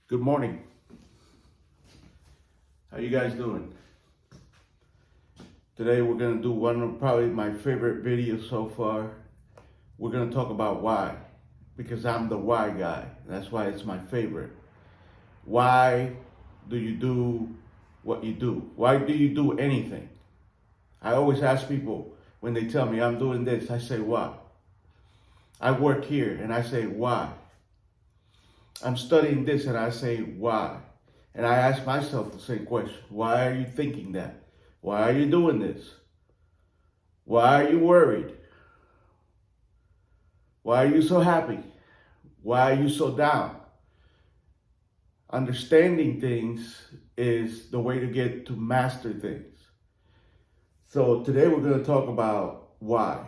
Good morning. How you guys doing? Today we're gonna do one of probably my favorite videos so far. We're gonna talk about why, because I'm the why guy. That's why it's my favorite. Why do you do what you do? Why do you do anything? I always ask people when they tell me I'm doing this, I say why. I work here and I say why. I'm studying this and I say why. And I ask myself the same question. Why are you thinking that? Why are you doing this? Why are you worried? Why are you so happy? Why are you so down? Understanding things is the way to get to master things. So today we're going to talk about why.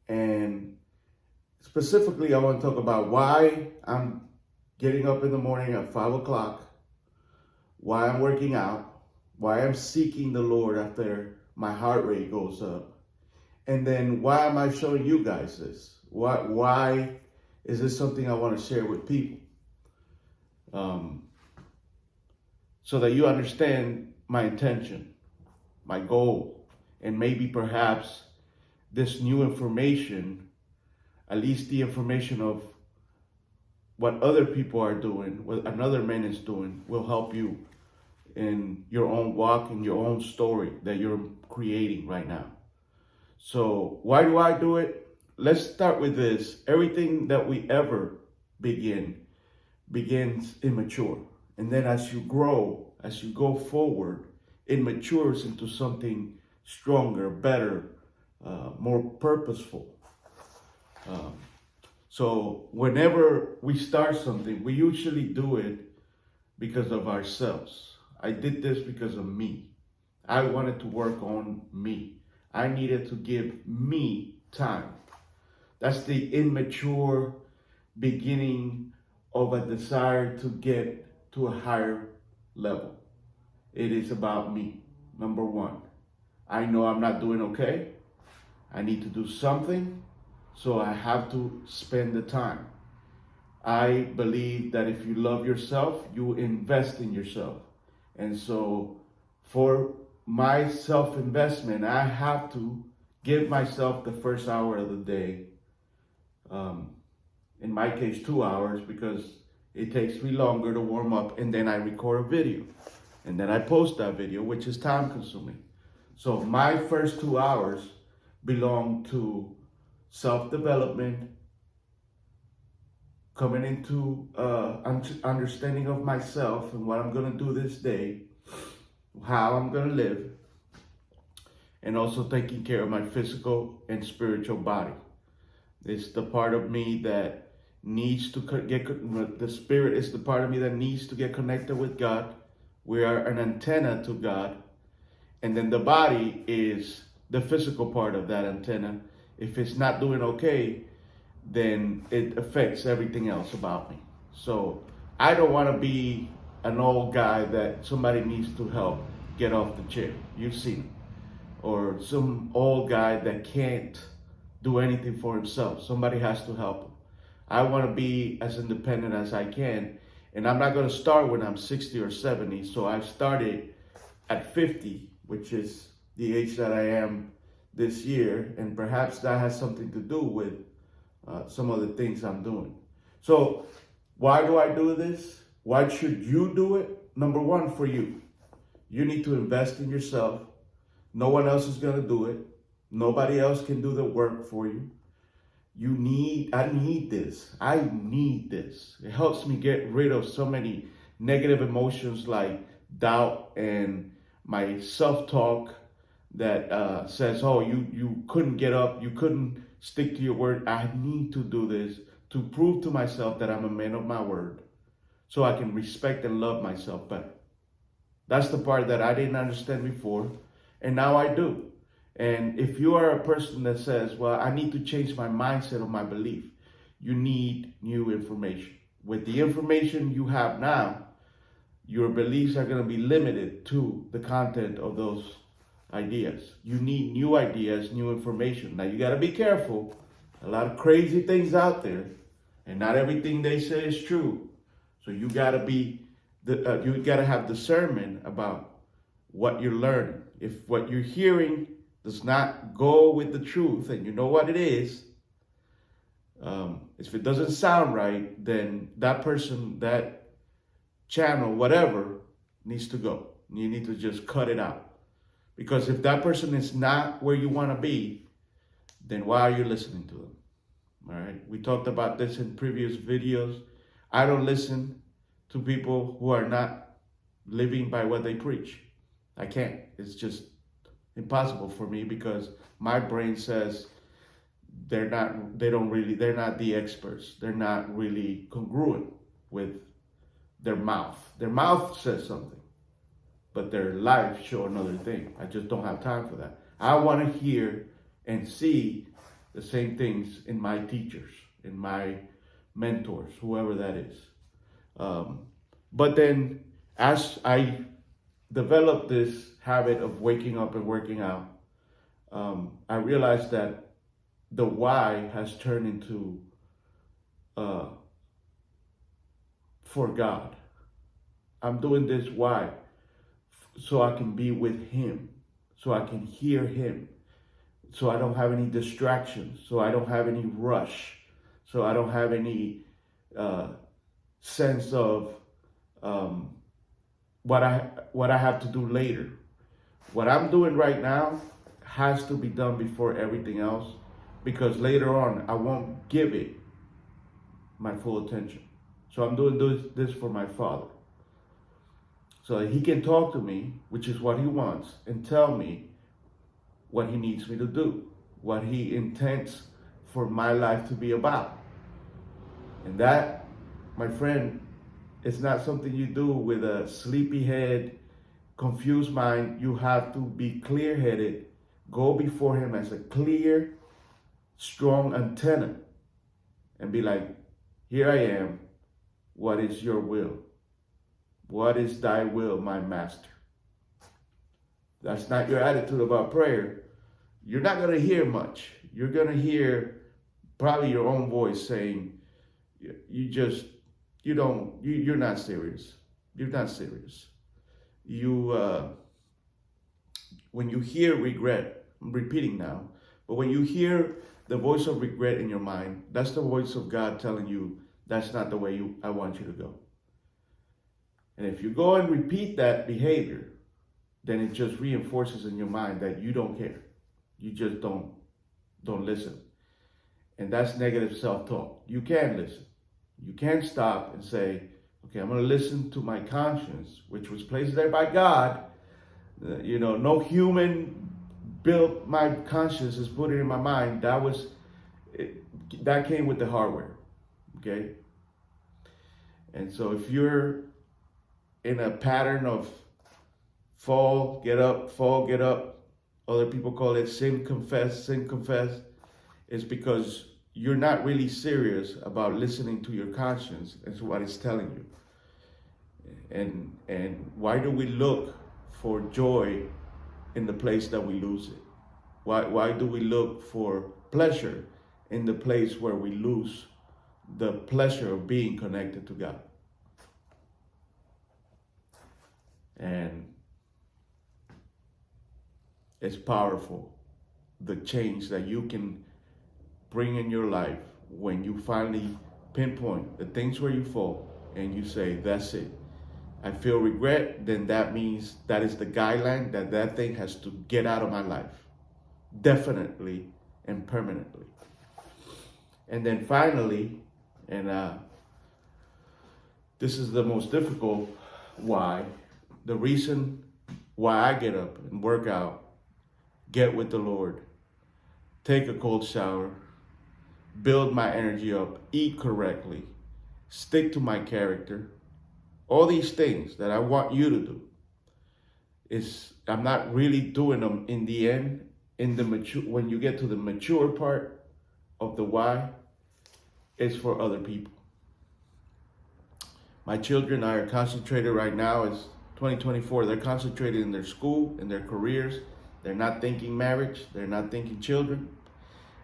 And specifically, I want to talk about why I'm getting up in the morning at 5 o'clock, why I'm working out, why I'm seeking the Lord after my heart rate goes up, and then why am I showing you guys this? Why is this something I want to share with people? So that you understand my intention, my goal, and maybe perhaps this new information, at least the information of what other people are doing, what another man is doing, will help you in your own walk, in your own story that you're creating right now. So why do I do it? Let's start with this. Everything that we ever begins immature. And then as you grow, as you go forward, it matures into something stronger, better, more purposeful. So whenever we start something, we usually do it because of ourselves. I did this because of me. I wanted to work on me. I needed to give me time. That's the immature beginning of a desire to get to a higher level. It is about me. Number one, I know I'm not doing okay. I need to do something, so I have to spend the time. I believe that if you love yourself, you invest in yourself. And so for my self-investment, I have to give myself the first hour of the day. In my case, 2 hours, because it takes me longer to warm up, and then I record a video. And then I post that video, which is time consuming. So my first 2 hours belong to self-development, coming into understanding of myself and what I'm going to do this day, how I'm going to live, and also taking care of my physical and spiritual body. It's the part of me that needs to the spirit is the part of me that needs to get connected with God. We are an antenna to God. And then the body is the physical part of that antenna. If it's not doing okay, then it affects everything else about me. So I don't want to be an old guy that somebody needs to help get off the chair. You've seen it. Or some old guy that can't do anything for himself. Somebody has to help him. I want to be as independent as I can. And I'm not going to start when I'm 60 or 70. So I've started at 50, which is the age that I am this year. And perhaps that has something to do with some of the things I'm doing. So why do I do this? Why should you do it? Number one, for you. You need to invest in yourself. No one else is going to do it. Nobody else can do the work for you. I need this. I need this. It helps me get rid of so many negative emotions like doubt and my self-talk that says, oh, you couldn't get up. You couldn't stick to your word. I need to do this to prove to myself that I'm a man of my word so I can respect and love myself better. That's the part that I didn't understand before, and now I do. And if you are a person that says, well, I need to change my mindset or my belief, you need new information. With the information you have now, your beliefs are going to be limited to the content of those ideas. You need new ideas, new information. Now, you got to be careful. A lot of crazy things out there, and not everything they say is true. So you got to be You got to have discernment about what you're learning. If what you're hearing does not go with the truth, and you know what it is, if it doesn't sound right, then that person, that channel, whatever, needs to go. You need to just cut it out. Because if that person is not where you want to be, then why are you listening to them? All right. We talked about this in previous videos. I don't listen to people who are not living by what they preach. I can't. It's just impossible for me because my brain says they're not the experts. They're not really congruent with their mouth. Their mouth says something, but their life show another thing. I just don't have time for that. I want to hear and see the same things in my teachers, in my mentors, whoever that is. But then as I developed this habit of waking up and working out, I realized that the why has turned into for God. I'm doing this why? So I can be with Him, so I can hear Him, so I don't have any distractions, so I don't have any rush, so I don't have any sense of what I have to do later. What I'm doing right now has to be done before everything else, because later on I won't give it my full attention. So I'm doing this for my Father, so that He can talk to me, which is what He wants, and tell me what He needs me to do, what He intends for my life to be about. And that, my friend, is not something you do with a sleepy head, confused mind. You have to be clear-headed, go before Him as a clear, strong antenna, and be like, here I am, what is your will? What is thy will, my master? That's not your attitude about prayer. You're not going to hear much. You're going to hear probably your own voice saying, you're not serious. You're not serious. When you hear regret, I'm repeating now, but when you hear the voice of regret in your mind, that's the voice of God telling you that's not the way I want you to go. And if you go and repeat that behavior, then it just reinforces in your mind that you don't care. You just don't listen. And that's negative self-talk. You can listen. You can stop and say, okay, I'm going to listen to my conscience, which was placed there by God. No human built my conscience, is put it in my mind. That came with the hardware. Okay? And so if you're in a pattern of fall, get up, other people call it sin, confess, it's because you're not really serious about listening to your conscience and what it's telling you. And why do we look for joy in the place that we lose it? Why do we look for pleasure in the place where we lose the pleasure of being connected to God? And it's powerful, the change that you can bring in your life when you finally pinpoint the things where you fall and you say, that's it. I feel regret, then that means that is the guideline that thing has to get out of my life, definitely and permanently. And then finally, and this is the most difficult why, the reason why I get up and work out, get with the Lord, take a cold shower, build my energy up, eat correctly, stick to my character, all these things that I want you to do, is I'm not really doing them in the end, when you get to the mature part of the why, it's for other people. My children are concentrated right now, it's 2024, they're concentrated in their school, in their careers. They're not thinking marriage, they're not thinking children.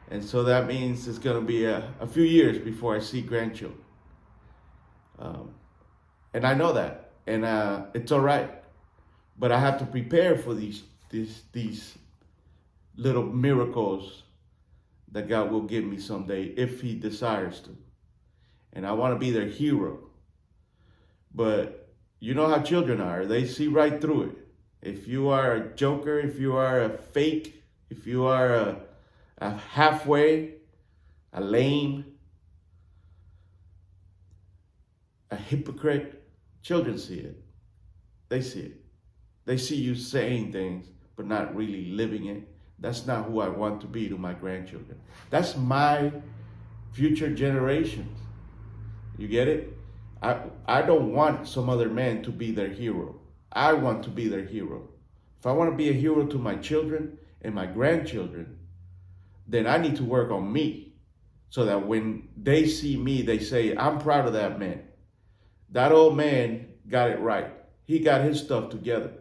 And so that means it's gonna be a few years before I see grandchildren. And I know that. and it's all right. But I have to prepare for these little miracles that God will give me someday if He desires to. And I want to be their hero. But you know how children are. They see right through it. If you are a joker, if you are a fake, if you are a halfway, a lame, a hypocrite, children see it. They see it. They see you saying things, but not really living it. That's not who I want to be to my grandchildren. That's my future generations. You get it? I don't want some other man to be their hero. I want to be their hero. If I want to be a hero to my children and my grandchildren, then I need to work on me so that when they see me, they say, I'm proud of that man. That old man got it right. He got his stuff together.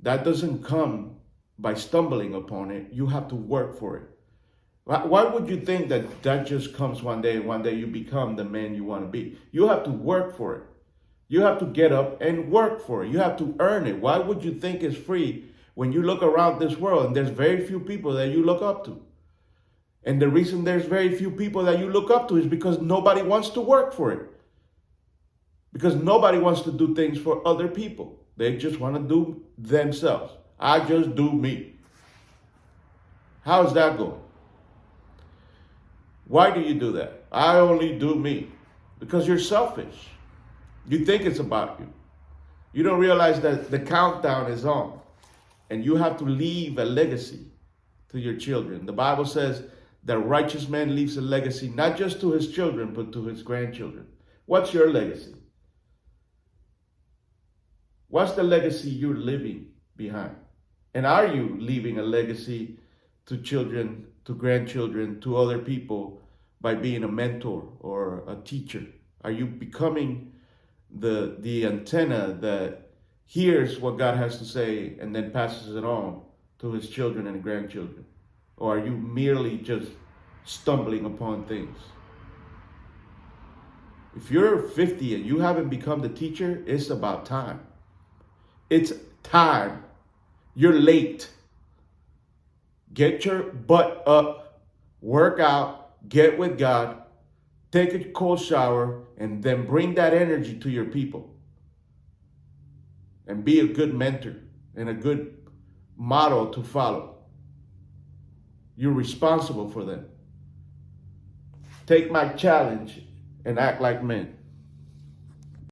That doesn't come by stumbling upon it. You have to work for it. Why would you think that that just comes one day you become the man you want to be? You have to work for it. You have to get up and work for it. You have to earn it. Why would you think it's free when you look around this world and there's very few people that you look up to? And the reason there's very few people that you look up to is because nobody wants to work for it. Because nobody wants to do things for other people. They just want to do themselves. I just do me. How's that going? Why do you do that? I only do me. Because you're selfish. You think it's about you. You don't realize that the countdown is on. And you have to leave a legacy to your children. The Bible says that a righteous man leaves a legacy not just to his children, but to his grandchildren. What's your legacy? What's the legacy you're leaving behind? And are you leaving a legacy to children, to grandchildren, to other people by being a mentor or a teacher? Are you becoming the antenna that hears what God has to say and then passes it on to his children and grandchildren? Or are you merely just stumbling upon things? If you're 50 and you haven't become the teacher, it's about time. It's time. You're late. Get your butt up, work out, get with God, take a cold shower, and then bring that energy to your people. And be a good mentor and a good model to follow. You're responsible for them. Take my challenge and act like men.